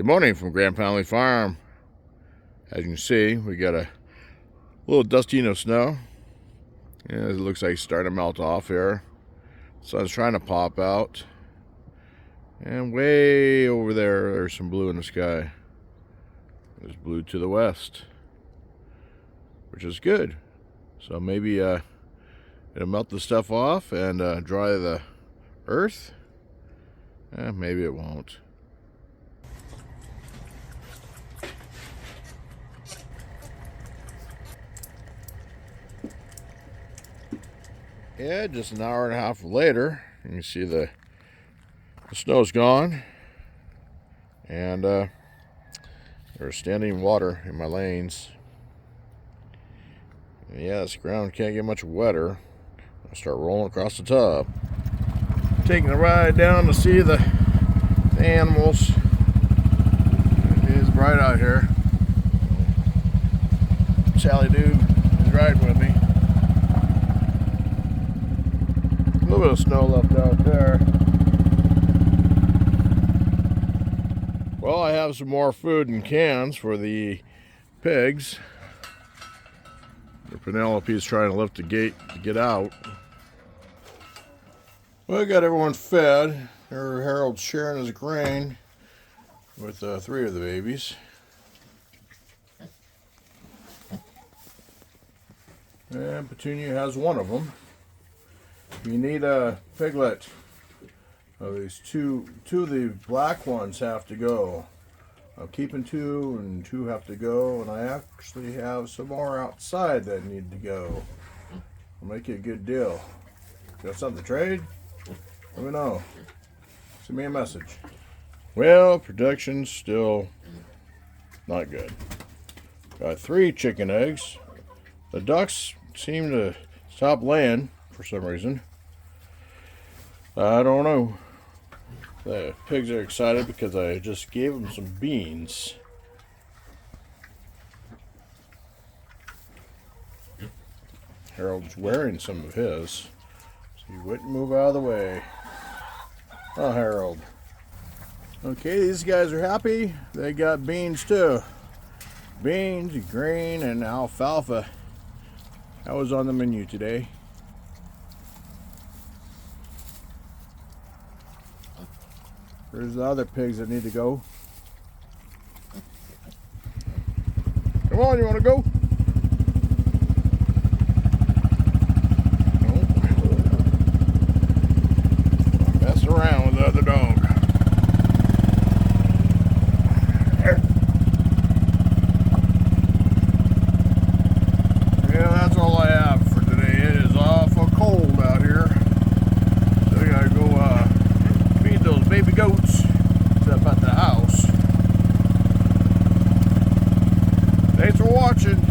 Good morning from Grand Family Farm. As you can see, we got a little dusting of snow. Yeah, it looks like it's starting to melt off here. Sun's trying to pop out. And way over there, there's some blue in the sky. There's blue to the west, which is good. So maybe it'll melt the stuff off and dry the earth. Maybe it won't. Yeah, just an hour and a half later, you can see the snow's gone, and there's standing water in my lanes. And yeah, this ground can't get much wetter. I'll start rolling across the tub. Taking a ride down to see the animals. It is bright out here. Sally Dude is riding with me. A little bit of snow left out there. Well, I have some more food in cans for the pigs. Penelope's trying to lift the gate to get out. Well, I got everyone fed. Harold's sharing his grain with 3 of the babies. And Petunia has 1 of them. You need a piglet. These two of the black ones have to go. I'm keeping 2 and 2 have to go, and I actually have some more outside that need to go. I'll make you a good deal. Got something to trade? Let me know. Send me a message. Well, production's still not good. Got 3 chicken eggs. The ducks seem to stop laying for some reason. I don't know. The pigs are excited because I just gave them some beans. Harold's wearing some of his, so he wouldn't move out of the way. Oh, Harold. Okay, these guys are happy. They got beans too. Beans, grain, and alfalfa. That was on the menu today. There's the other pigs that need to go. Come on, you want to go? Don't mess around with the other dog. Yeah, that's all I have for today. It is awful cold out here. So we gotta go feed those baby goats up at the house. Thanks for watching.